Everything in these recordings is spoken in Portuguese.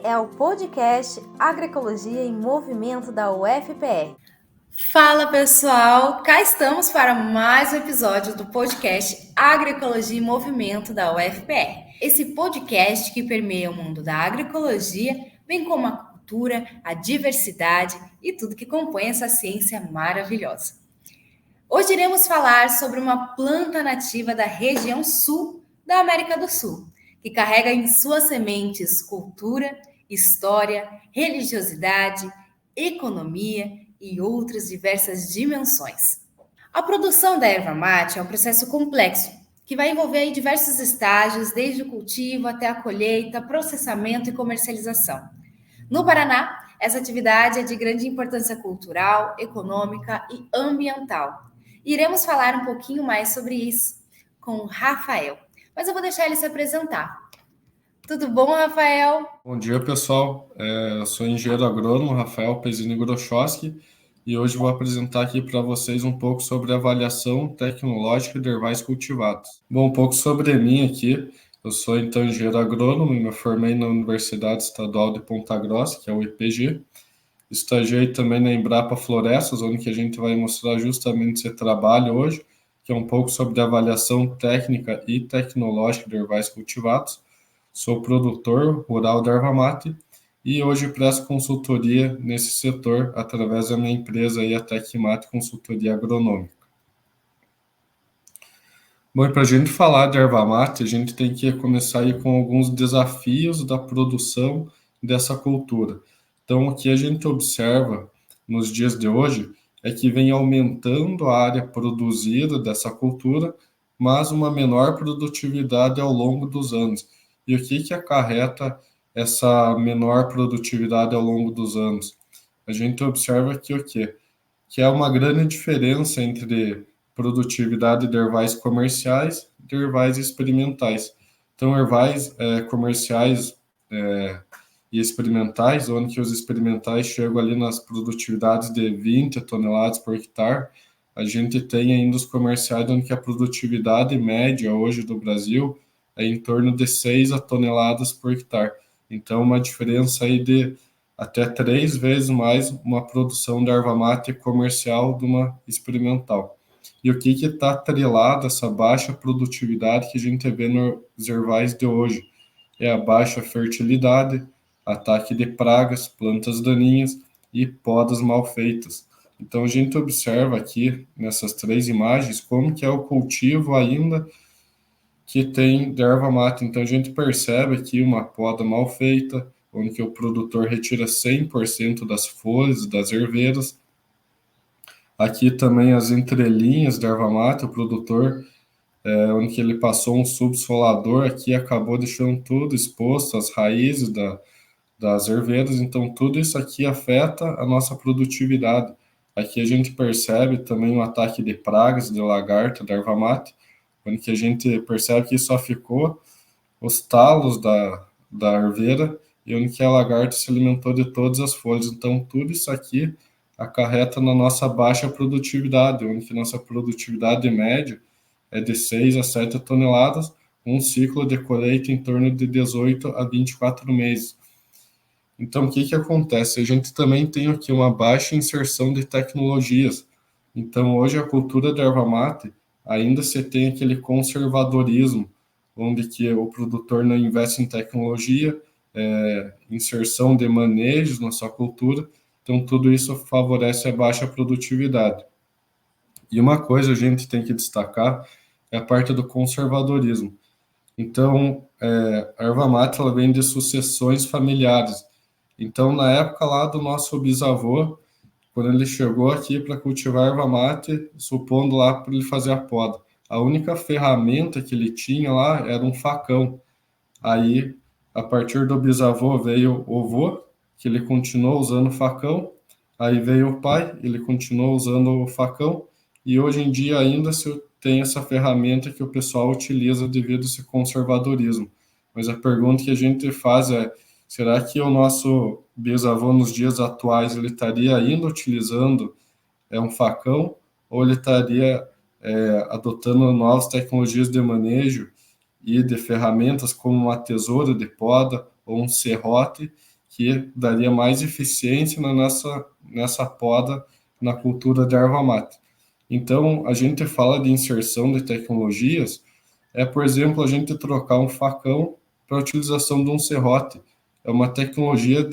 é o podcast Agroecologia em Movimento da UFPR. Fala pessoal, cá estamos para mais um episódio do podcast Agroecologia em Movimento da UFPR. Esse podcast que permeia o mundo da agroecologia, bem como a cultura, a diversidade e tudo que compõe essa ciência maravilhosa. Hoje iremos falar sobre uma planta nativa da região sul da América do Sul, que carrega em suas sementes cultura, história, religiosidade, economia e outras diversas dimensões. A produção da erva mate é um processo complexo, que vai envolver aí diversos estágios, desde o cultivo até a colheita, processamento e comercialização. No Paraná, essa atividade é de grande importância cultural, econômica e ambiental. Iremos falar um pouquinho mais sobre isso com o Rafael, mas eu vou deixar ele se apresentar. Tudo bom, Rafael? Bom dia, pessoal. Eu sou engenheiro agrônomo Rafael Pezzini Grochowski e hoje vou apresentar aqui para vocês um pouco sobre a avaliação tecnológica de ervais cultivados. Bom, um pouco sobre mim aqui. Eu sou, então, engenheiro agrônomo e me formei na Universidade Estadual de Ponta Grossa, que é o IPG. Estagiei também na Embrapa Florestas, onde a gente vai mostrar justamente esse trabalho hoje, que é um pouco sobre a avaliação técnica e tecnológica de ervais cultivados. Sou produtor rural da erva mate e hoje presto consultoria nesse setor através da minha empresa, a Tecmate Consultoria Agronômica. Bom, e para a gente falar de erva mate, a gente tem que começar aí com alguns desafios da produção dessa cultura. Então, o que a gente observa nos dias de hoje é que vem aumentando a área produzida dessa cultura, mas uma menor produtividade ao longo dos anos. E o que acarreta essa menor produtividade ao longo dos anos? A gente observa que o quê? Que é uma grande diferença entre produtividade de ervais comerciais e de ervais experimentais. Então, ervais comerciais e experimentais, onde que os experimentais chegam ali nas produtividades de 20 toneladas por hectare, a gente tem ainda os comerciais, onde que a produtividade média hoje do Brasil é em torno de 6 toneladas por hectare. Então, uma diferença aí de até 3 vezes mais uma produção de erva mate comercial de uma experimental. E o que está atrelado a essa baixa produtividade que a gente vê nos ervais de hoje? É a baixa fertilidade, ataque de pragas, plantas daninhas e podas mal feitas. Então, a gente observa aqui, nessas 3 imagens, como que é o cultivo ainda que tem de erva mate. Então, a gente percebe aqui uma poda mal feita, onde que o produtor retira 100% das folhas das herveiras. Aqui também as entrelinhas da erva mate, o produtor, onde que ele passou um subsolador aqui, acabou deixando tudo exposto, as raízes das herveiras. Então, tudo isso aqui afeta a nossa produtividade. Aqui a gente percebe também o ataque de pragas, de lagarta, da erva mate, onde que a gente percebe que só ficou os talos da herveira e onde que a lagarta se alimentou de todas as folhas. Então, tudo isso aqui acarreta na nossa baixa produtividade, onde que nossa produtividade média é de 6 a 7 toneladas, um ciclo de colheita em torno de 18 a 24 meses. Então, o que acontece? A gente também tem aqui uma baixa inserção de tecnologias. Então, hoje a cultura da erva mate ainda se tem aquele conservadorismo, onde que o produtor não investe em tecnologia, inserção de manejos na sua cultura. Então, tudo isso favorece a baixa produtividade. E uma coisa a gente tem que destacar é a parte do conservadorismo. Então, a erva mate ela vem de sucessões familiares. Então, na época lá do nosso bisavô, quando ele chegou aqui para cultivar erva mate, supondo lá para ele fazer a poda, a única ferramenta que ele tinha lá era um facão. Aí, a partir do bisavô veio o avô, que ele continuou usando o facão. Aí veio o pai, ele continuou usando o facão. E hoje em dia ainda se tem essa ferramenta que o pessoal utiliza devido a esse conservadorismo. Mas a pergunta que a gente faz é: será que o nosso bisavô nos dias atuais ele estaria ainda utilizando um facão ou ele estaria adotando novas tecnologias de manejo e de ferramentas como uma tesoura de poda ou um serrote que daria mais eficiência nessa poda na cultura de erva mate. Então, a gente fala de inserção de tecnologias, por exemplo, a gente trocar um facão para a utilização de um serrote. É uma tecnologia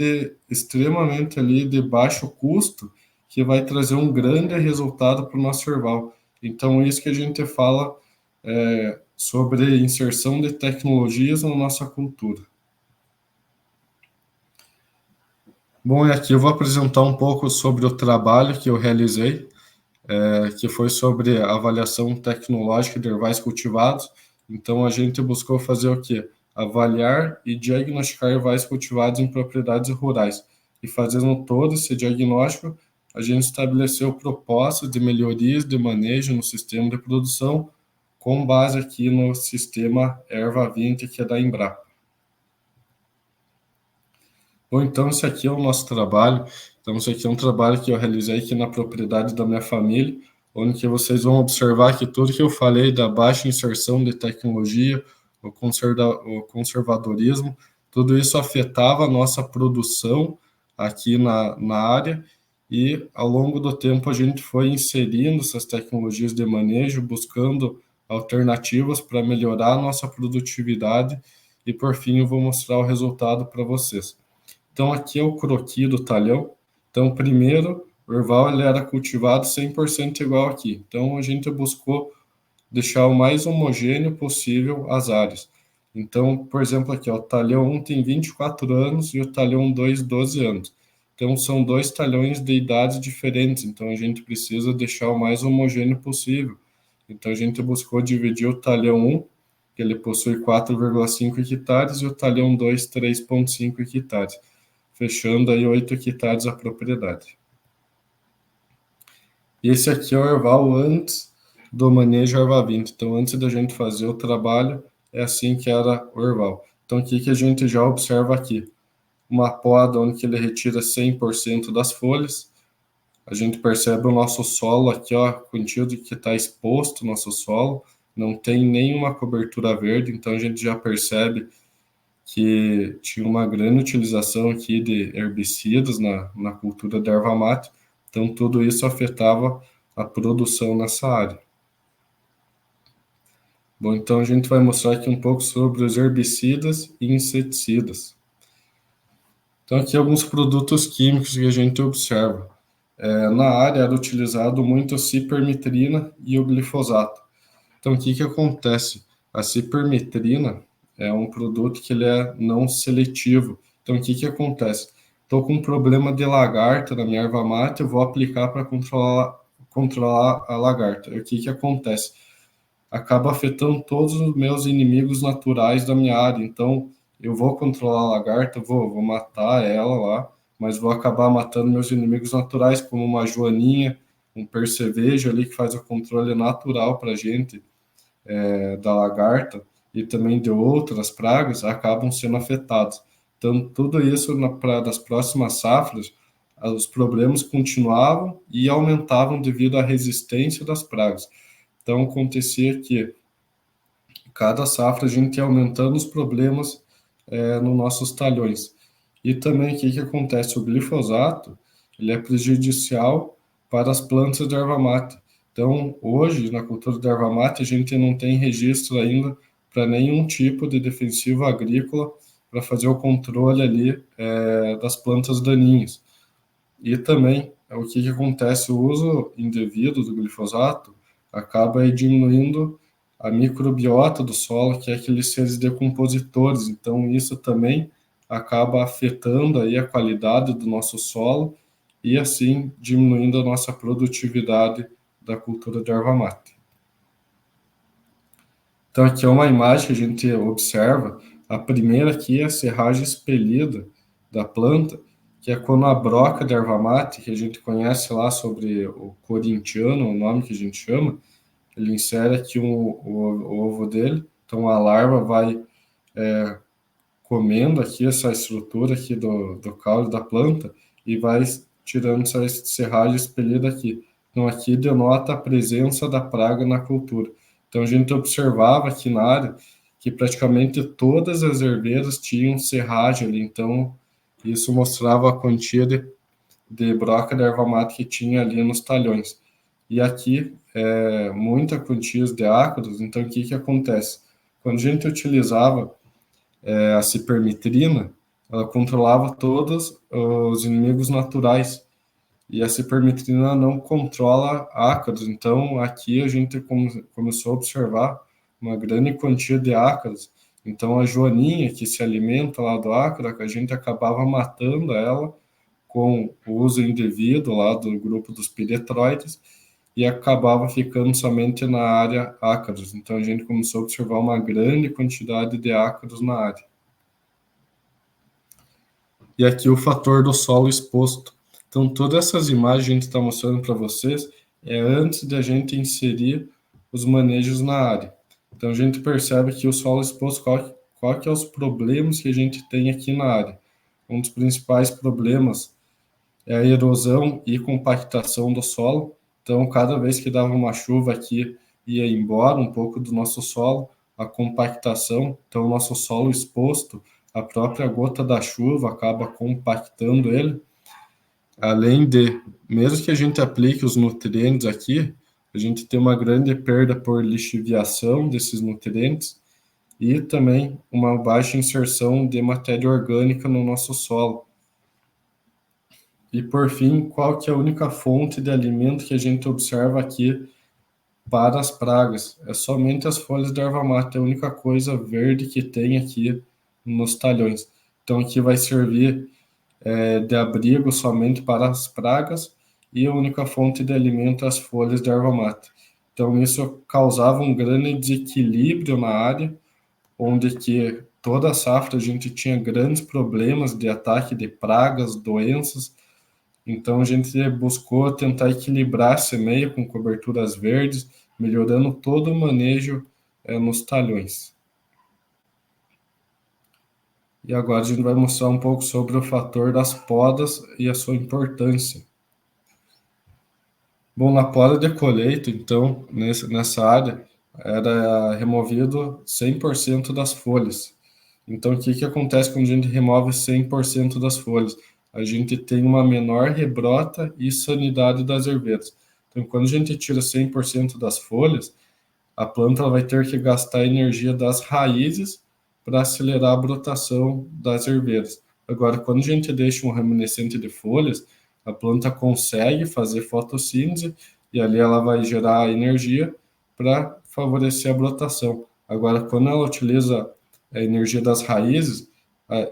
extremamente ali de baixo custo, que vai trazer um grande resultado para o nosso erval. Então, isso que a gente fala sobre inserção de tecnologias na nossa cultura. Bom, e aqui eu vou apresentar um pouco sobre o trabalho que eu realizei, que foi sobre a avaliação tecnológica de ervais cultivados. Então, a gente buscou fazer o quê? Avaliar e diagnosticar ervais cultivados em propriedades rurais. E fazendo todo esse diagnóstico, a gente estabeleceu propostas de melhorias de manejo no sistema de produção, com base aqui no sistema Erva 20, que é da Embrapa. Bom, então esse aqui é o nosso trabalho. Então esse aqui é um trabalho que eu realizei aqui na propriedade da minha família, onde que vocês vão observar que tudo que eu falei da baixa inserção de tecnologia, o conservadorismo, tudo isso afetava a nossa produção aqui na área, e ao longo do tempo a gente foi inserindo essas tecnologias de manejo, buscando alternativas para melhorar a nossa produtividade, e por fim eu vou mostrar o resultado para vocês. Então, aqui é o croquis do talhão. Então, primeiro, o erval ele era cultivado 100% igual aqui. Então, a gente buscou deixar o mais homogêneo possível as áreas. Então, por exemplo, aqui, ó, o talhão 1 tem 24 anos e o talhão 2, 12 anos. Então, são dois talhões de idades diferentes. Então, a gente precisa deixar o mais homogêneo possível. Então, a gente buscou dividir o talhão 1, que ele possui 4,5 hectares, e o talhão 2, 3,5 hectares. Fechando aí 8 hectares a propriedade. E esse aqui é o erval antes do manejo erva 20. Então, antes da gente fazer o trabalho, é assim que era o erval. Então, o que a gente já observa aqui? Uma poda onde ele retira 100% das folhas. A gente percebe o nosso solo aqui, ó, a quantidade que está exposto no nosso solo. Não tem nenhuma cobertura verde, então a gente já percebe que tinha uma grande utilização aqui de herbicidas na cultura da erva mate, então tudo isso afetava a produção nessa área. Bom, então a gente vai mostrar aqui um pouco sobre os herbicidas e inseticidas. Então aqui alguns produtos químicos que a gente observa. Na área era utilizado muito a cipermetrina e o glifosato. Então o que acontece? A cipermetrina é um produto que ele é não seletivo. Então, o que acontece? Estou com um problema de lagarta na minha erva mate, eu vou aplicar para controlar a lagarta. E o que acontece? Acaba afetando todos os meus inimigos naturais da minha área. Então, eu vou controlar a lagarta, vou matar ela lá, mas vou acabar matando meus inimigos naturais, como uma joaninha, um percevejo ali que faz o controle natural para a gente da lagarta, e também de outras pragas, acabam sendo afetados. Então, tudo isso das próximas safras, os problemas continuavam e aumentavam devido à resistência das pragas. Então, acontecia que cada safra a gente ia aumentando os problemas nos nossos talhões. E também, o que acontece? O glifosato, ele é prejudicial para as plantas de erva mate. Então, hoje, na cultura da erva mate, a gente não tem registro ainda para nenhum tipo de defensivo agrícola para fazer o controle ali das plantas daninhas. E também, o que acontece? O uso indevido do glifosato acaba aí diminuindo a microbiota do solo, que é aqueles seres decompositores. Então, isso também acaba afetando aí a qualidade do nosso solo e, assim, diminuindo a nossa produtividade da cultura de erva mate. Então, aqui é uma imagem que a gente observa. A primeira aqui é a serragem expelida da planta, que é quando a broca de erva mate, que a gente conhece lá sobre o corintiano, o nome que a gente chama, ele insere aqui o ovo dele. Então, a larva vai comendo aqui essa estrutura aqui do caule da planta e vai tirando essa serragem expelida aqui. Então, aqui denota a presença da praga na cultura. Então, a gente observava aqui na área que praticamente todas as herbeiras tinham serragem ali. Então, Isso mostrava a quantia de broca de erva mate que tinha ali nos talhões. E aqui, muita quantia de ácaros, então o que acontece? Quando a gente utilizava a cipermitrina, ela controlava todos os inimigos naturais, e a cipermitrina não controla ácaros, então aqui a gente começou a observar uma grande quantia de ácaros, então a joaninha que se alimenta lá do ácaro, a gente acabava matando ela com o uso indevido lá do grupo dos piretroides, e acabava ficando somente na área ácaros. Então a gente começou a observar uma grande quantidade de ácaros na área. E aqui o fator do solo exposto. Então todas essas imagens que a gente está mostrando para vocês é antes de a gente inserir os manejos na área. Então a gente percebe que o solo exposto, qual que é os problemas que a gente tem aqui na área. Um dos principais problemas é a erosão e compactação do solo. Então, cada vez que dava uma chuva aqui, ia embora um pouco do nosso solo, a compactação. Então, o nosso solo exposto, a própria gota da chuva acaba compactando ele. Além de, mesmo que a gente aplique os nutrientes aqui, a gente tem uma grande perda por lixiviação desses nutrientes e também uma baixa inserção de matéria orgânica no nosso solo. E, por fim, qual que é a única fonte de alimento que a gente observa aqui para as pragas? É somente as folhas da erva mate, é a única coisa verde que tem aqui nos talhões. Então, aqui vai servir de abrigo somente para as pragas e a única fonte de alimento é as folhas da erva mate. Então, isso causava um grande desequilíbrio na área, onde que toda a safra a gente tinha grandes problemas de ataque de pragas, doenças. Então, a gente buscou tentar equilibrar a semeia com coberturas verdes, melhorando todo o manejo nos talhões. E agora a gente vai mostrar um pouco sobre o fator das podas e a sua importância. Bom, na poda de colheita, então, nessa área, era removido 100% das folhas. Então, o que acontece quando a gente remove 100% das folhas? A gente tem uma menor rebrota e sanidade das herveiras. Então, quando a gente tira 100% das folhas, a planta vai ter que gastar a energia das raízes para acelerar a brotação das herveiras. Agora, quando a gente deixa um remanescente de folhas, a planta consegue fazer fotossíntese e ali ela vai gerar energia para favorecer a brotação. Agora, quando ela utiliza a energia das raízes,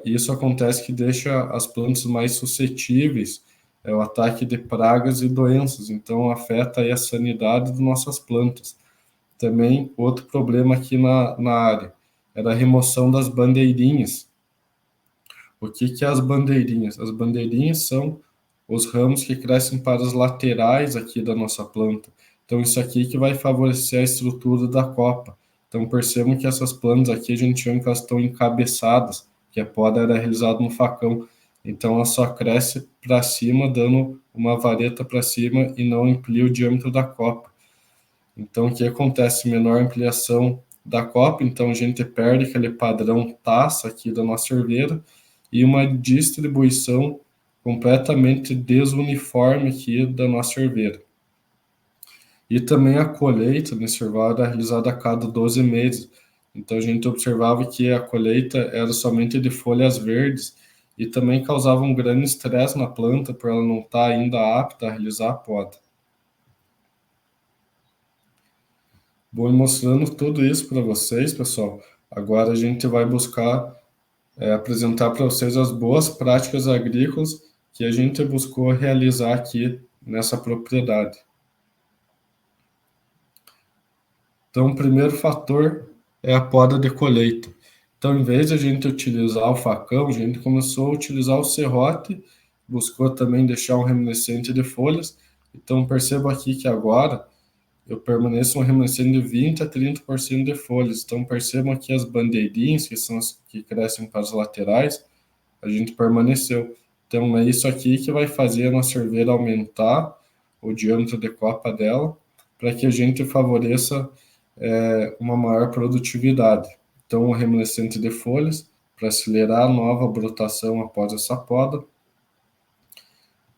isso acontece que deixa as plantas mais suscetíveis ao ataque de pragas e doenças, então afeta aí a sanidade das nossas plantas. Também outro problema aqui na área era a remoção das bandeirinhas. O que é as bandeirinhas? As bandeirinhas são os ramos que crescem para as laterais aqui da nossa planta. Então isso aqui que vai favorecer a estrutura da copa. Então percebam que essas plantas aqui a gente chama que elas estão encabeçadas, que a poda era realizada no facão. Então ela só cresce para cima, dando uma vareta para cima e não amplia o diâmetro da copa. Então o que acontece? Menor ampliação da copa, então a gente perde aquele padrão taça aqui da nossa herveira e uma distribuição completamente desuniforme aqui da nossa herveira. E também a colheita nesse hervado era realizada a cada 12 meses. Então a gente observava que a colheita era somente de folhas verdes e também causava um grande estresse na planta por ela não estar ainda apta a realizar a poda. Bom, mostrando tudo isso para vocês, pessoal, agora a gente vai buscar apresentar para vocês as boas práticas agrícolas que a gente buscou realizar aqui nessa propriedade. Então, o primeiro fator é a poda de colheita. Então, em vez de a gente utilizar o facão, a gente começou a utilizar o serrote, buscou também deixar um remanescente de folhas. Então, perceba aqui que agora eu permaneço um remanescente de 20 a 30% de folhas. Então, percebam aqui as bandeirinhas, que são as que crescem para as laterais, a gente permaneceu. Então, é isso aqui que vai fazer a nossa herveira aumentar o diâmetro de copa dela, para que a gente favoreça uma maior produtividade. Então, o remanescente de folhas para acelerar a nova brotação após essa poda.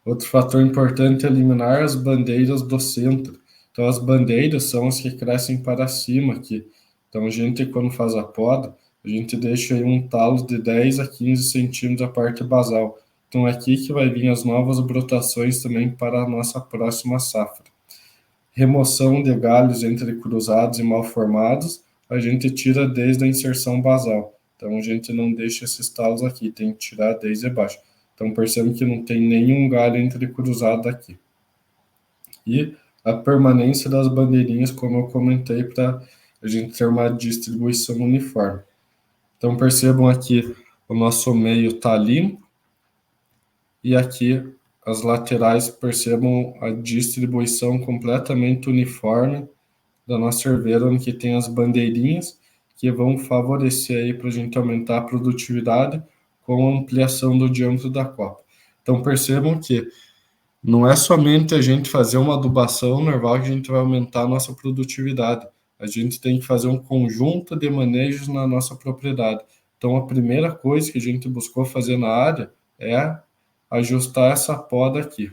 Outro fator importante é eliminar as bandeiras do centro. Então, as bandeiras são as que crescem para cima aqui. Então, a gente, quando faz a poda, a gente deixa aí um talo de 10 a 15 centímetros a parte basal. Então, é aqui que vai vir as novas brotações também para a nossa próxima safra. Remoção de galhos entrecruzados e mal formados, a gente tira desde a inserção basal. Então, a gente não deixa esses talos aqui, tem que tirar desde baixo. Então, percebam que não tem nenhum galho entrecruzado aqui. E a permanência das bandeirinhas, como eu comentei, para a gente ter uma distribuição uniforme. Então, percebam aqui, o nosso meio está limpo. E aqui, as laterais, percebam a distribuição completamente uniforme da nossa herveira, onde tem as bandeirinhas, que vão favorecer aí para a gente aumentar a produtividade com a ampliação do diâmetro da copa. Então, percebam que não é somente a gente fazer uma adubação normal que a gente vai aumentar a nossa produtividade. A gente tem que fazer um conjunto de manejos na nossa propriedade. Então, a primeira coisa que a gente buscou fazer na área é ajustar essa poda aqui.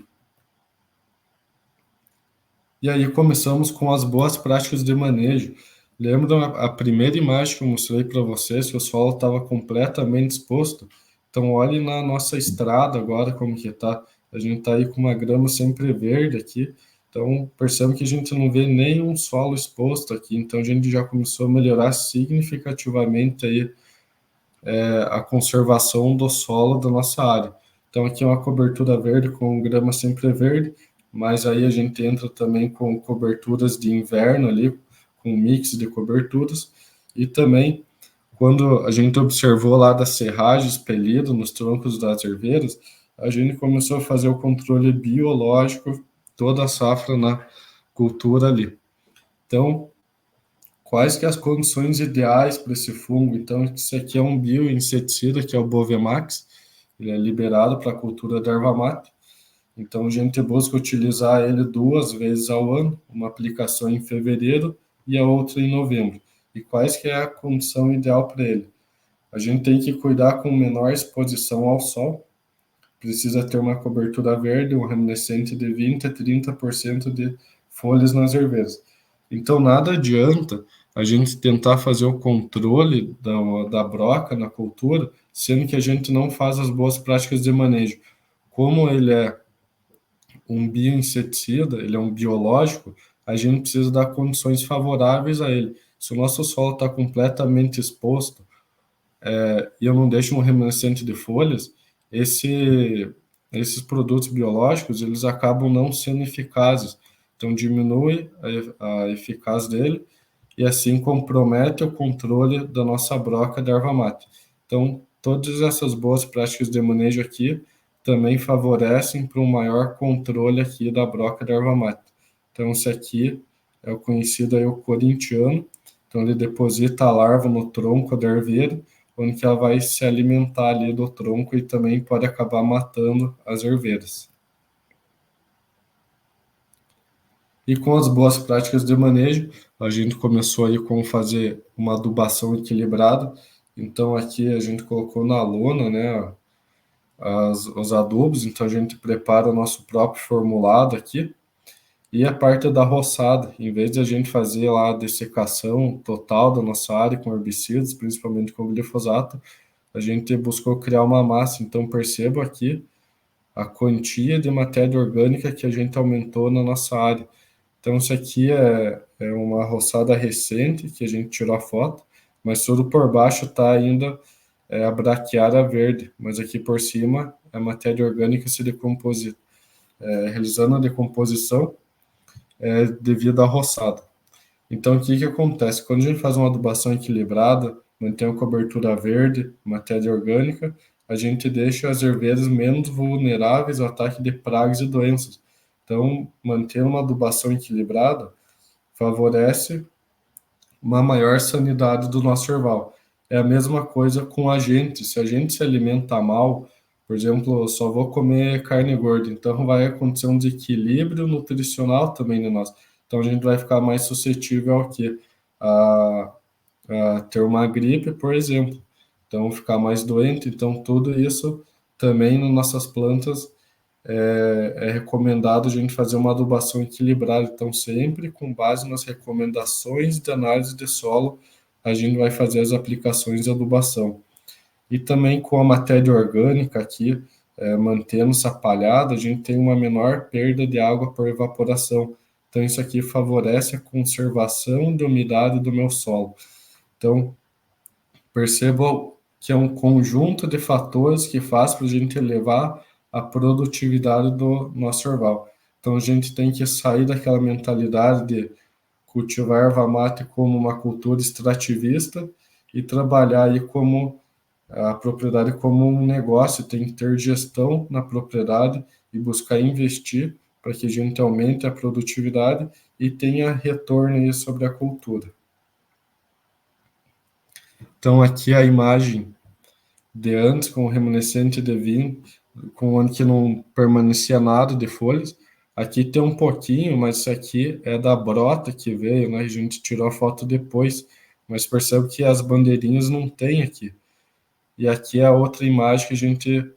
E aí começamos com as boas práticas de manejo. Lembram a primeira imagem que eu mostrei para vocês, que o solo estava completamente exposto? Então, olhe na nossa estrada agora como que está. A gente está aí com uma grama sempre verde aqui. Então, percebam que a gente não vê nenhum solo exposto aqui. Então, a gente já começou a melhorar significativamente aí, a conservação do solo da nossa área. Então, aqui é uma cobertura verde com grama sempre verde, mas aí a gente entra também com coberturas de inverno ali, com um mix de coberturas, e também quando a gente observou lá da serragem expelida nos troncos das herveiras, a gente começou a fazer o controle biológico toda a safra na cultura ali. Então, quais que são as condições ideais para esse fungo? Então, esse aqui é um bioinseticida, que é o Bovemax, ele é liberado para a cultura da erva mate. Então, a gente busca utilizar ele 2 vezes ao ano, uma aplicação em fevereiro e a outra em novembro. E quais que é a condição ideal para ele? A gente tem que cuidar com menor exposição ao sol, precisa ter uma cobertura verde, um remanescente de 20 a 30% de folhas nas herveiras. Então, nada adianta a gente tentar fazer o controle da broca na cultura, sendo que a gente não faz as boas práticas de manejo. Como ele é um bioinseticida, ele é um biológico, a gente precisa dar condições favoráveis a ele. Se o nosso solo está completamente exposto, e eu não deixo um remanescente de folhas, esses produtos biológicos, eles acabam não sendo eficazes. Então, diminui a eficácia dele e assim compromete o controle da nossa broca de erva mate. Então, todas essas boas práticas de manejo aqui também favorecem para um maior controle aqui da broca de erva mate. Então, esse aqui é o conhecido aí o corintiano. Então, ele deposita a larva no tronco da herveira, onde que ela vai se alimentar ali do tronco e também pode acabar matando as herveiras. E com as boas práticas de manejo, a gente começou aí com fazer uma adubação equilibrada. Então aqui a gente colocou na lona, né, os adubos. Então a gente prepara o nosso próprio formulado aqui. E a parte da roçada, em vez de a gente fazer lá a dessecação total da nossa área com herbicidas, principalmente com glifosato, a gente buscou criar uma massa. Então perceba aqui a quantia de matéria orgânica que a gente aumentou na nossa área. Então, isso aqui é uma roçada recente, que a gente tirou a foto, mas tudo por baixo está ainda a braquiária verde, mas aqui por cima a matéria orgânica se decompose, realizando a decomposição devido à roçada. Então, o que acontece? Quando a gente faz uma adubação equilibrada, mantém a cobertura verde, matéria orgânica, a gente deixa as herveiras menos vulneráveis ao ataque de pragas e doenças. Então, manter uma adubação equilibrada favorece uma maior sanidade do nosso erval. É a mesma coisa com a gente. Se a gente se alimenta mal, por exemplo, eu só vou comer carne gorda, então vai acontecer um desequilíbrio nutricional também no nosso. Então, a gente vai ficar mais suscetível ao quê? A ter uma gripe, por exemplo. então ficar mais doente. Então, tudo isso também nas nossas plantas é recomendado a gente fazer uma adubação equilibrada. Então, sempre com base nas recomendações de análise de solo, a gente vai fazer as aplicações de adubação. E também com a matéria orgânica aqui, mantendo essa palhada, a gente tem uma menor perda de água por evaporação. Então, isso aqui favorece a conservação de umidade do meu solo. Então, perceba que é um conjunto de fatores que faz para a gente elevar a produtividade do nosso orval. Então, a gente tem que sair daquela mentalidade de cultivar erva mate como uma cultura extrativista e trabalhar aí como a propriedade como um negócio, tem que ter gestão na propriedade e buscar investir para que a gente aumente a produtividade e tenha retorno aí sobre a cultura. Então, aqui a imagem de antes, com o remanescente de vinho, com o ano que não permanecia nada de folhas. Aqui tem um pouquinho, mas isso aqui é da brota que veio, né? A gente tirou a foto depois, mas percebe que as bandeirinhas não tem aqui. E aqui é a outra imagem que a gente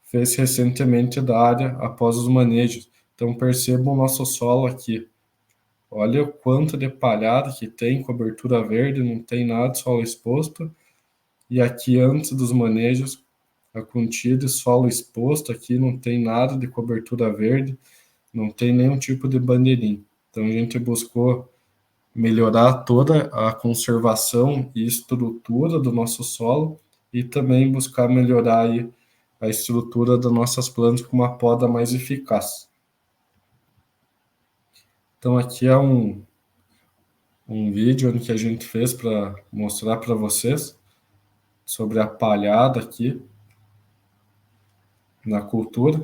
fez recentemente da área após os manejos. Então percebam o nosso solo aqui. Olha o quanto de palhada que tem, cobertura verde, não tem nada de solo exposto. E aqui antes dos manejos, a contida de solo exposto, aqui não tem nada de cobertura verde, não tem nenhum tipo de bandeirinha. Então a gente buscou melhorar toda a conservação e estrutura do nosso solo e também buscar melhorar aí a estrutura das nossas plantas com uma poda mais eficaz. Então aqui é um vídeo que a gente fez para mostrar para vocês sobre a palhada aqui na cultura.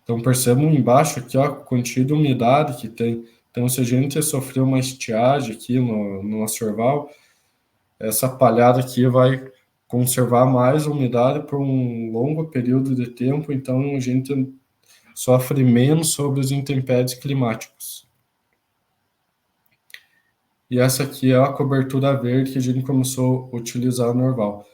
Então percebam embaixo aqui, ó, a quantidade de umidade que tem. Então se a gente sofreu uma estiagem aqui no nosso orval, essa palhada aqui vai conservar mais umidade por um longo período de tempo, então a gente sofre menos sobre os intempéries climáticos. E essa aqui é a cobertura verde que a gente começou a utilizar no orval.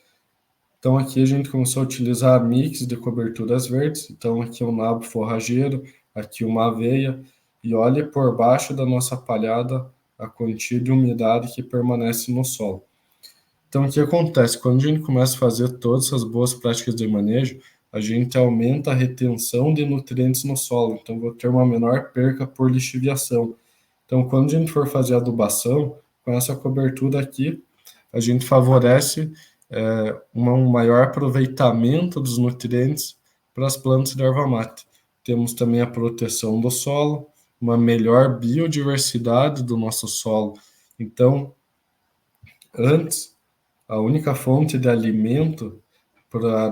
Então aqui a gente começou a utilizar mix de coberturas verdes. Então aqui um nabo forrageiro, aqui uma aveia, e olhe por baixo da nossa palhada a quantidade de umidade que permanece no solo. Então o que acontece? Quando a gente começa a fazer todas essas boas práticas de manejo, a gente aumenta a retenção de nutrientes no solo. Então vou ter uma menor perca por lixiviação. Então quando a gente for fazer adubação, com essa cobertura aqui, a gente favorece um maior aproveitamento dos nutrientes para as plantas de erva mate. Temos também a proteção do solo, uma melhor biodiversidade do nosso solo. Então, antes, a única fonte de alimento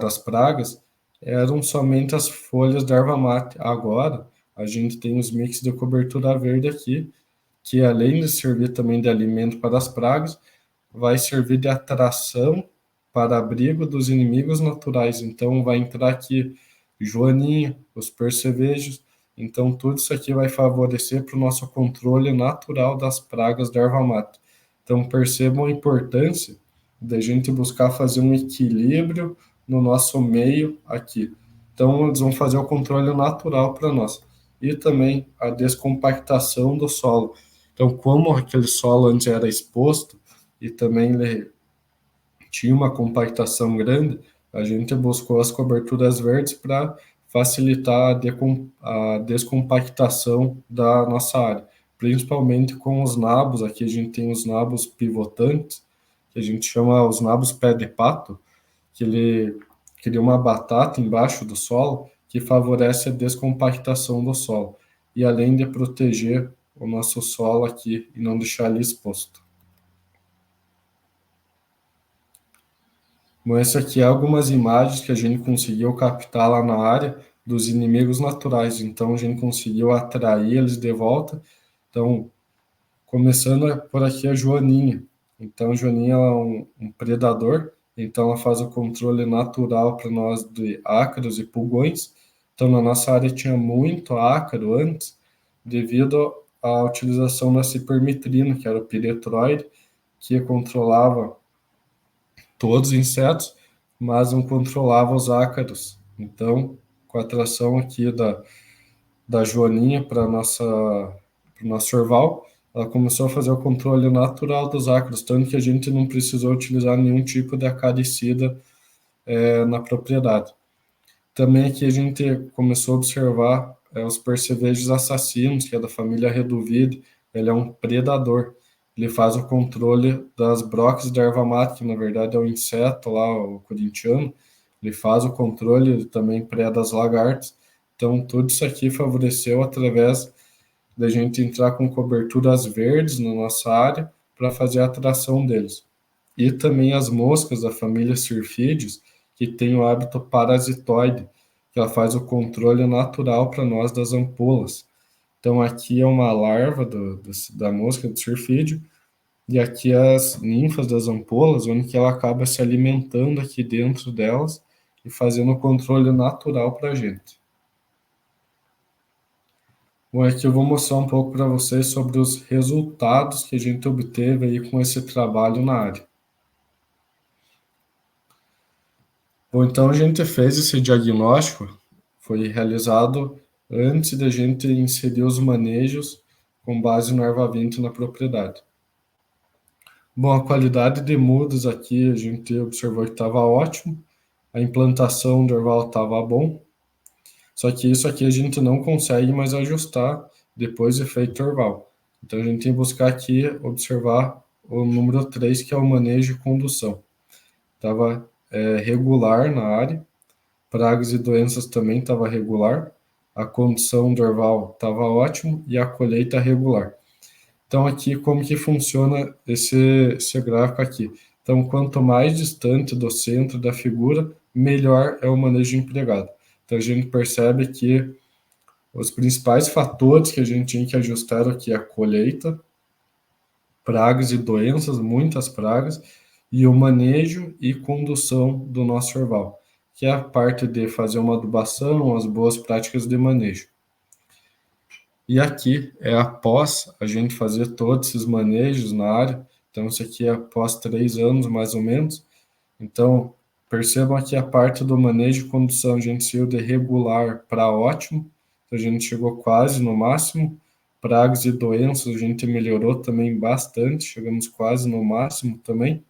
das pragas eram somente as folhas da erva mate. Agora, a gente tem os mix de cobertura verde aqui, que além de servir também de alimento para as pragas, vai servir de atração para abrigo dos inimigos naturais. Então vai entrar aqui joaninha, os percevejos. Então tudo isso aqui vai favorecer para o nosso controle natural das pragas da erva mate. Então percebam a importância da gente buscar fazer um equilíbrio no nosso meio aqui. Então eles vão fazer o controle natural para nós. E também a descompactação do solo. Então como aquele solo antes era exposto e também ele tinha uma compactação grande, a gente buscou as coberturas verdes para facilitar a descompactação da nossa área, principalmente com os nabos. Aqui a gente tem os nabos pivotantes, que a gente chama os nabos pé de pato, que ele cria uma batata embaixo do solo, que favorece a descompactação do solo, e além de proteger o nosso solo aqui e não deixar ele exposto. Bom, essa aqui é algumas imagens que a gente conseguiu captar lá na área dos inimigos naturais. Então, a gente conseguiu atrair eles de volta. Então, começando por aqui a joaninha. Então, a joaninha é um predador. Então, ela faz o controle natural para nós de ácaros e pulgões. Então, na nossa área tinha muito ácaro antes, devido à utilização da cipermetrina, que era o piretroide, que controlava todos os insetos, mas não controlava os ácaros. Então, com a atração aqui da Joaninha para o nosso orval, ela começou a fazer o controle natural dos ácaros, tanto que a gente não precisou utilizar nenhum tipo de acaricida na propriedade. Também aqui a gente começou a observar os percevejos assassinos, que é da família Reduvide. Ele é um predador. Ele faz o controle das brocas da erva mate, que na verdade é o inseto lá, o corintiano. Ele faz o controle, ele também preda as lagartas. Então, tudo isso aqui favoreceu através da gente entrar com coberturas verdes na nossa área para fazer a atração deles. E também as moscas da família Syrphides, que tem o hábito parasitoide, que ela faz o controle natural para nós das ampolas. Então, aqui é uma larva da mosca do Syrphide, e aqui as ninfas das ampolas, onde que ela acaba se alimentando aqui dentro delas e fazendo o controle natural para a gente. Bom, aqui eu vou mostrar um pouco para vocês sobre os resultados que a gente obteve aí com esse trabalho na área. Bom, então a gente fez esse diagnóstico, foi realizado antes da gente inserir os manejos com base no erva-vento na propriedade. Bom, a qualidade de mudas aqui a gente observou que estava ótimo, a implantação do orval estava bom, só que isso aqui a gente não consegue mais ajustar depois de feito o orval. Então a gente tem que buscar aqui observar o número 3, que é o manejo e condução. Estava regular na área, pragas e doenças também estava regular, a condição do orval estava ótimo e a colheita regular. Então aqui como que funciona esse gráfico aqui. Então quanto mais distante do centro da figura, melhor é o manejo empregado. Então a gente percebe que os principais fatores que a gente tinha que ajustar aqui é a colheita, pragas e doenças, muitas pragas, e o manejo e condução do nosso orval, que é a parte de fazer uma adubação, as boas práticas de manejo. E aqui é após a gente fazer todos esses manejos na área, então isso aqui é após 3 anos mais ou menos. Então percebam aqui a parte do manejo e condução, a gente saiu de regular para ótimo, então a gente chegou quase no máximo. Pragas e doenças a gente melhorou também bastante, chegamos quase no máximo também.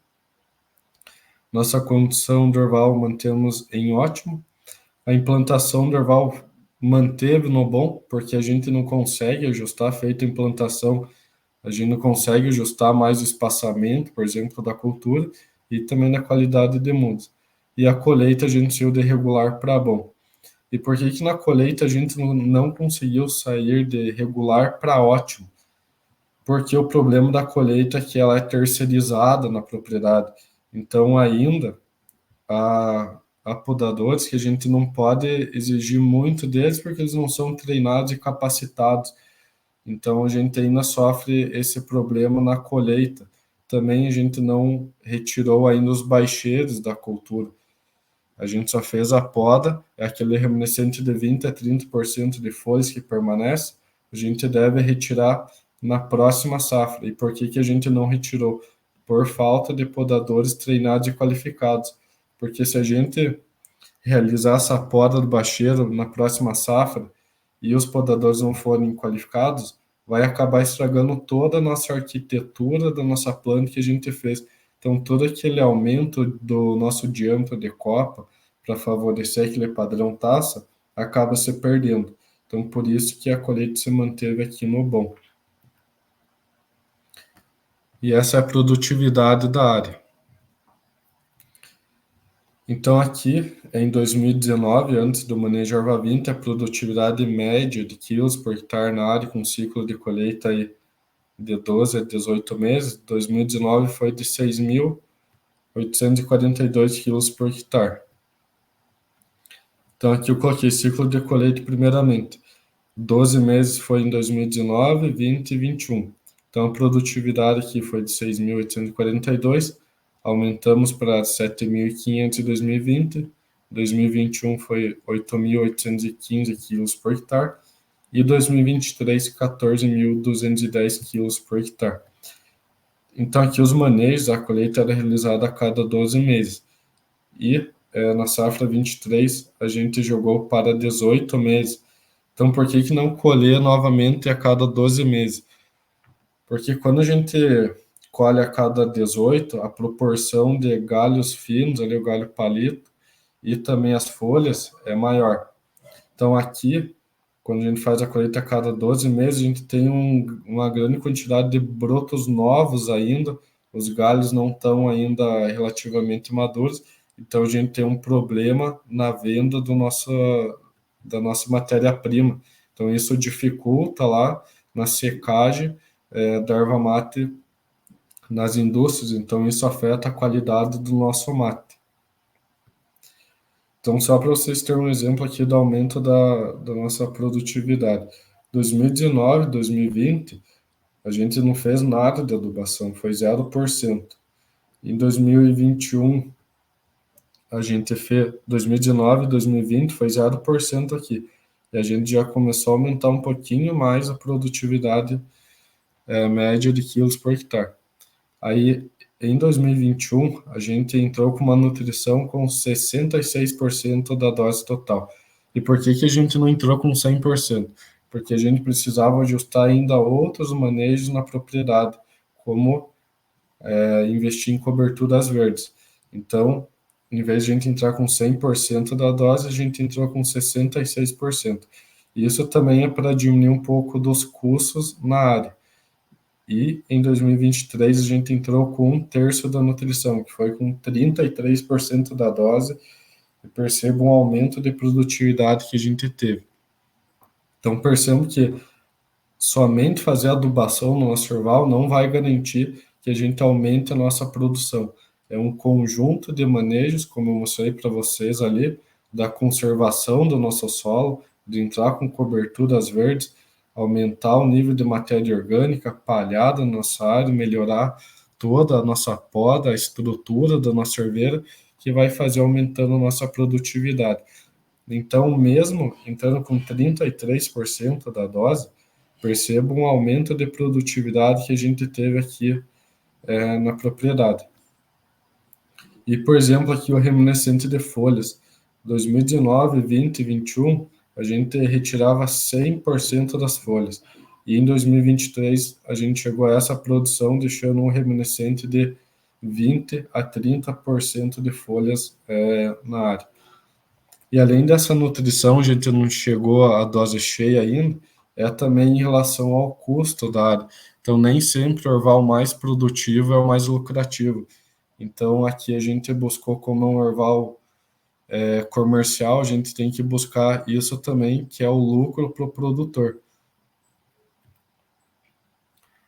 Nossa condução do orval mantemos em ótimo. A implantação do orval manteve no bom, porque a gente não consegue ajustar, feita a implantação, a gente não consegue ajustar mais o espaçamento, por exemplo, da cultura, e também na qualidade de mudas. E a colheita a gente saiu de regular para bom. E por que na colheita a gente não conseguiu sair de regular para ótimo? Porque o problema da colheita é que ela é terceirizada na propriedade. Então, ainda, há podadores que a gente não pode exigir muito deles porque eles não são treinados e capacitados. Então, a gente ainda sofre esse problema na colheita. Também a gente não retirou ainda os baixeiros da cultura. A gente só fez a poda, é aquele remanescente de 20 a 30% de folhas que permanece, a gente deve retirar na próxima safra. E por que a gente não retirou? Por falta de podadores treinados e qualificados. Porque se a gente realizar essa poda do bacheiro na próxima safra e os podadores não forem qualificados, vai acabar estragando toda a nossa arquitetura da nossa planta que a gente fez. Então, todo aquele aumento do nosso diâmetro de copa para favorecer aquele padrão taça acaba se perdendo. Então, por isso que a colheita se manteve aqui no bom. E essa é a produtividade da área. Então, aqui, em 2019, antes do manejo erva-vinte, a produtividade média de quilos por hectare na área, com ciclo de colheita aí de 12 a 18 meses, 2019 foi de 6.842 quilos por hectare. Então, aqui eu coloquei ciclo de colheita primeiramente. 12 meses foi em 2019, 20 e 21. Então, a produtividade aqui foi de 6.842, aumentamos para 7.500 em 2020, 2021 foi 8.815 quilos por hectare, e 2023, 14.210 quilos por hectare. Então, aqui os manejos, a colheita era realizada a cada 12 meses. E na safra 23, a gente jogou para 18 meses. Então, por que não colher novamente a cada 12 meses? Porque quando a gente colhe a cada 18, a proporção de galhos finos, ali o galho palito, e também as folhas é maior. Então, aqui, quando a gente faz a colheita a cada 12 meses, a gente tem uma grande quantidade de brotos novos ainda, os galhos não estão ainda relativamente maduros, então a gente tem um problema na venda da nossa matéria-prima. Então, isso dificulta lá na secagem da erva mate nas indústrias, então isso afeta a qualidade do nosso mate. Então, só para vocês terem um exemplo aqui do aumento da nossa produtividade. 2019, 2020, a gente não fez nada de adubação, foi 0%. Em 2021, a gente fez 2019, 2020 foi 0% aqui. E a gente já começou a aumentar um pouquinho mais a produtividade média de quilos por hectare. Aí, em 2021, a gente entrou com uma nutrição com 66% da dose total. E por que a gente não entrou com 100%? Porque a gente precisava ajustar ainda outros manejos na propriedade, como investir em coberturas verdes. Então, em vez de a gente entrar com 100% da dose, a gente entrou com 66%. E isso também é para diminuir um pouco dos custos na área. E em 2023 a gente entrou com 1/3 da nutrição, que foi com 33% da dose, e perceba um aumento de produtividade que a gente teve. Então percebamos que somente fazer adubação no nosso orval não vai garantir que a gente aumente a nossa produção. É um conjunto de manejos, como eu mostrei para vocês ali, da conservação do nosso solo, de entrar com coberturas verdes, aumentar o nível de matéria orgânica palhada na nossa área, melhorar toda a nossa poda, a estrutura da nossa herveira, que vai fazer aumentando a nossa produtividade. Então, mesmo entrando com 33% da dose, perceba um aumento de produtividade que a gente teve aqui na propriedade. E, por exemplo, aqui o remanescente de folhas. 2019, 20 e 21, a gente retirava 100% das folhas. E em 2023, a gente chegou a essa produção, deixando um remanescente de 20 a 30% de folhas na área. E além dessa nutrição, a gente não chegou à dose cheia ainda, também em relação ao custo da área. Então, nem sempre o orval mais produtivo é o mais lucrativo. Então, aqui a gente buscou como um orval comercial, a gente tem que buscar isso também, que é o lucro para o produtor.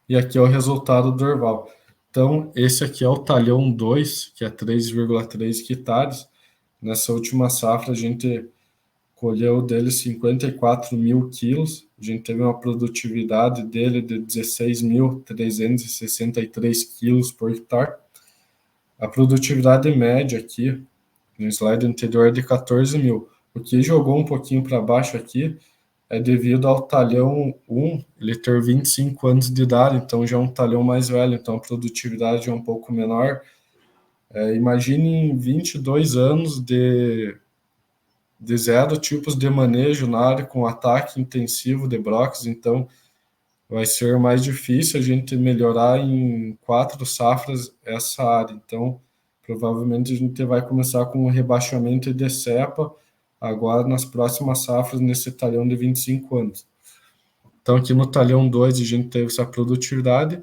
E aqui é o resultado do orval. Então, esse aqui é o talhão 2, que é 3,3 hectares. Nessa última safra, a gente colheu dele 54 mil quilos. A gente teve uma produtividade dele de 16.363 quilos por hectare. A produtividade média aqui, no slide anterior, é de 14 mil. O que jogou um pouquinho para baixo aqui é devido ao talhão 1, ele ter 25 anos de idade, então já é um talhão mais velho, então a produtividade é um pouco menor. Imagine 22 anos de 0 tipos de manejo na área, com ataque intensivo de brocs, então vai ser mais difícil a gente melhorar em 4 safras essa área. Então, provavelmente a gente vai começar com um rebaixamento de cepa agora nas próximas safras, nesse talhão de 25 anos. Então, aqui no talhão 2 a gente teve essa produtividade.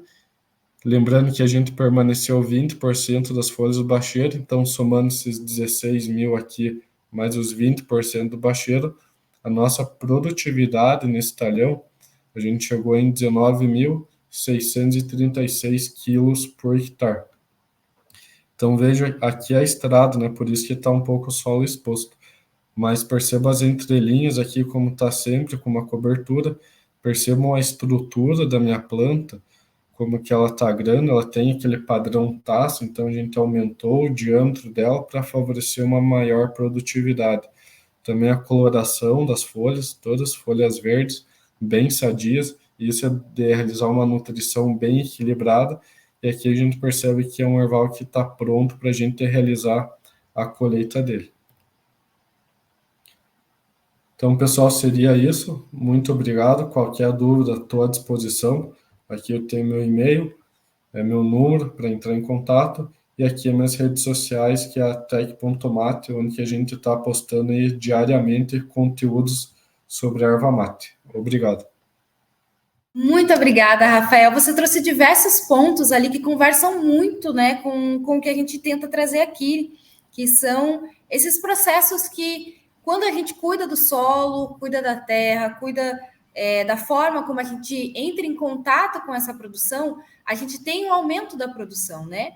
Lembrando que a gente permaneceu 20% das folhas do bacheiro, então somando esses 16 mil aqui, mais os 20% do bacheiro, a nossa produtividade nesse talhão, a gente chegou em 19.636 quilos por hectare. Então veja, aqui é a estrada, né? Por isso que está um pouco o solo exposto. Mas perceba as entrelinhas aqui, como está sempre com uma cobertura. Percebam a estrutura da minha planta, como que ela está grande, ela tem aquele padrão taço, então a gente aumentou o diâmetro dela para favorecer uma maior produtividade. Também a coloração das folhas, todas folhas verdes, bem sadias, isso é de realizar uma nutrição bem equilibrada, e aqui a gente percebe que é um erval que está pronto para a gente realizar a colheita dele. Então, pessoal, seria isso. Muito obrigado. Qualquer dúvida, estou à disposição. Aqui eu tenho meu e-mail, meu número para entrar em contato, e aqui minhas redes sociais, que é a tech.mate, onde a gente está postando aí diariamente conteúdos sobre a erva mate. Obrigado. Muito obrigada, Rafael. Você trouxe diversos pontos ali que conversam muito, né, com o que a gente tenta trazer aqui, que são esses processos que, quando a gente cuida do solo, cuida da terra, cuida da forma como a gente entra em contato com essa produção, a gente tem um aumento da produção, né?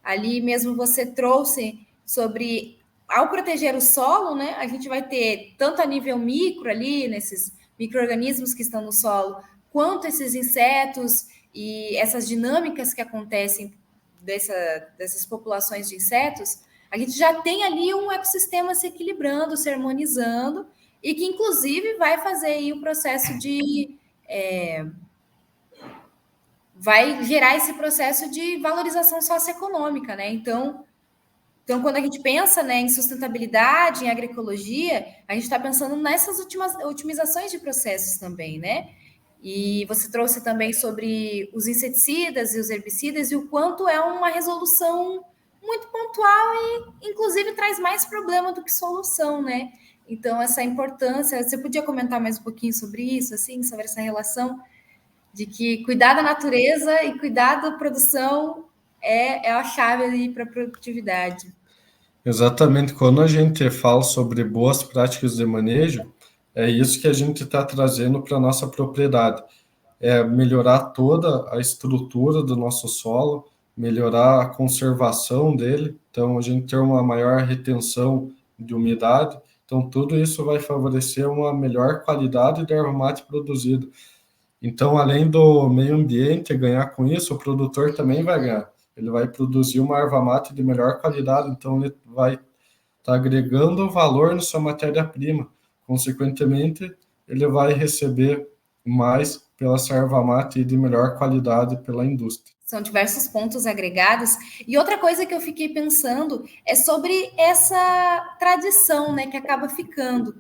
Ali mesmo você trouxe sobre, ao proteger o solo, né, a gente vai ter tanto a nível micro ali, nesses micro-organismos que estão no solo, quanto esses insetos e essas dinâmicas que acontecem dessas populações de insetos, a gente já tem ali um ecossistema se equilibrando, se harmonizando, e que, inclusive, vai fazer aí o processo de... vai gerar esse processo de valorização socioeconômica, né? Então, quando a gente pensa, né, em sustentabilidade, em agroecologia, a gente está pensando nessas otimizações de processos também, né? E você trouxe também sobre os inseticidas e os herbicidas e o quanto é uma resolução muito pontual e, inclusive, traz mais problema do que solução, né? Então, essa importância... Você podia comentar mais um pouquinho sobre isso, assim, sobre essa relação de que cuidar da natureza e cuidar da produção é a chave para a produtividade. Exatamente, quando a gente fala sobre boas práticas de manejo, é isso que a gente está trazendo para a nossa propriedade. É melhorar toda a estrutura do nosso solo, melhorar a conservação dele, então a gente ter uma maior retenção de umidade, então tudo isso vai favorecer uma melhor qualidade de erva mate produzido. Então, além do meio ambiente ganhar com isso, o produtor também vai ganhar. Ele vai produzir uma erva mate de melhor qualidade, então ele vai estar agregando valor na sua matéria-prima. Consequentemente, ele vai receber mais pela erva mate de melhor qualidade pela indústria. São diversos pontos agregados. E outra coisa que eu fiquei pensando é sobre essa tradição, né, que acaba ficando.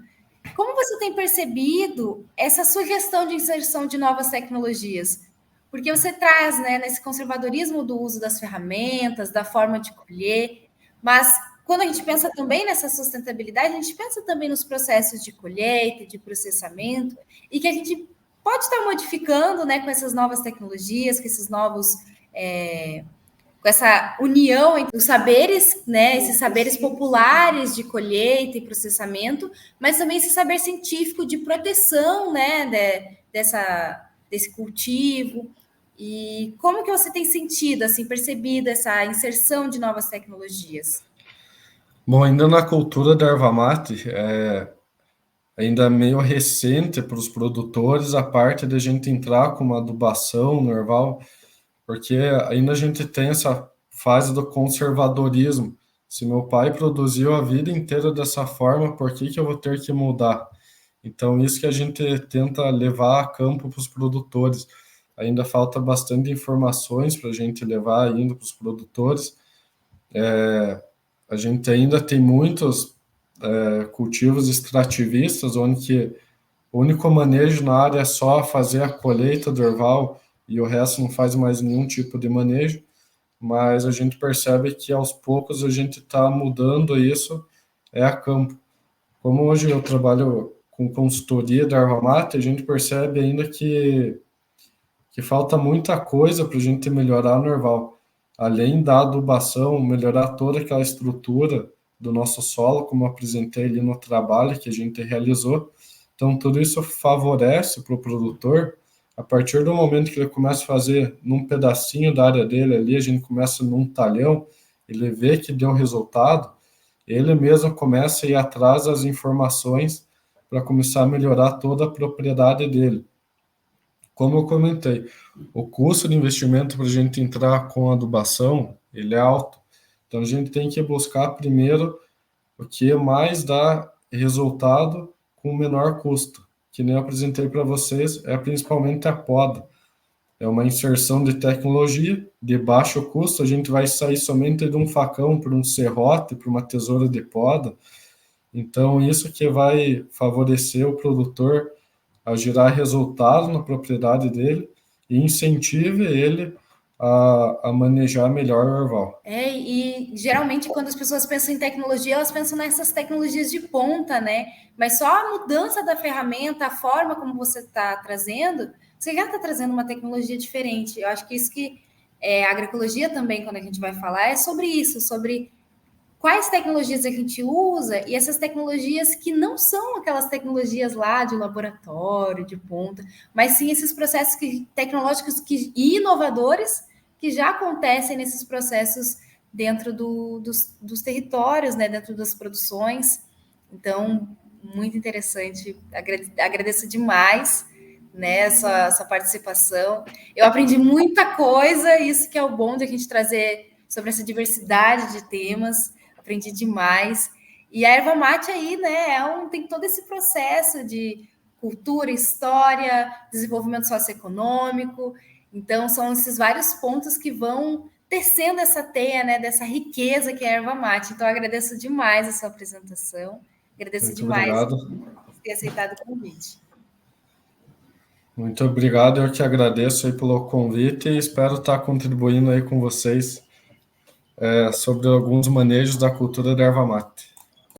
Como você tem percebido essa sugestão de inserção de novas tecnologias? Porque você traz, né, nesse conservadorismo do uso das ferramentas, da forma de colher, mas quando a gente pensa também nessa sustentabilidade, a gente pensa também nos processos de colheita, de processamento, e que a gente pode estar modificando, né, com essas novas tecnologias, com esses novos... com essa união entre os saberes, né, esses saberes populares de colheita e processamento, mas também esse saber científico de proteção, né, desse cultivo. E como que você tem sentido, assim, percebido essa inserção de novas tecnologias? Bom, ainda na cultura da erva mate, ainda meio recente para os produtores a parte de a gente entrar com uma adubação no erval, porque ainda a gente tem essa fase do conservadorismo. Se meu pai produziu a vida inteira dessa forma, por que eu vou ter que mudar? Então, isso que a gente tenta levar a campo para os produtores. Ainda falta bastante informações para a gente levar ainda para os produtores. A gente ainda tem muitos cultivos extrativistas, onde que o único manejo na área é só fazer a colheita do erval e o resto não faz mais nenhum tipo de manejo, mas a gente percebe que aos poucos a gente está mudando isso a campo. Como hoje eu trabalho com consultoria da erva mate, a gente percebe ainda que falta muita coisa para a gente melhorar no erval. Além da adubação, melhorar toda aquela estrutura do nosso solo, como eu apresentei ali no trabalho que a gente realizou. Então, tudo isso favorece para o produtor. A partir do momento que ele começa a fazer num pedacinho da área dele ali, a gente começa num talhão, ele vê que deu resultado, ele mesmo começa a ir atrás das informações para começar a melhorar toda a propriedade dele. Como eu comentei, o custo de investimento para a gente entrar com adubação, ele é alto. Então, a gente tem que buscar primeiro o que mais dá resultado com menor custo. Que nem eu apresentei para vocês, é principalmente a poda. é uma inserção de tecnologia de baixo custo. A gente vai sair somente de um facão para um serrote, para uma tesoura de poda. Então, isso que vai favorecer o produtor a gerar resultado na propriedade dele e incentive ele a manejar melhor o orval. E geralmente quando as pessoas pensam em tecnologia, elas pensam nessas tecnologias de ponta, né? Mas só a mudança da ferramenta, a forma como você está trazendo, você já está trazendo uma tecnologia diferente. Eu acho que isso que a agroecologia também, quando a gente vai falar, é sobre isso, sobre quais tecnologias a gente usa e essas tecnologias que não são aquelas tecnologias lá de laboratório, de ponta, mas sim esses processos tecnológicos e inovadores que já acontecem nesses processos dentro dos territórios, né, dentro das produções. Então, muito interessante. Agradeço demais, né, essa participação. Eu aprendi muita coisa, isso que é o bom de a gente trazer sobre essa diversidade de temas. Aprendi demais. E a erva mate aí, né, tem todo esse processo de cultura, história, desenvolvimento socioeconômico. Então, são esses vários pontos que vão tecendo essa teia, né, dessa riqueza que é a erva mate. Então, eu agradeço demais a sua apresentação. Agradeço Muito demais obrigado. por ter aceitado o convite. Muito obrigado, eu que agradeço aí pelo convite e espero estar contribuindo aí com vocês sobre alguns manejos da cultura da erva mate.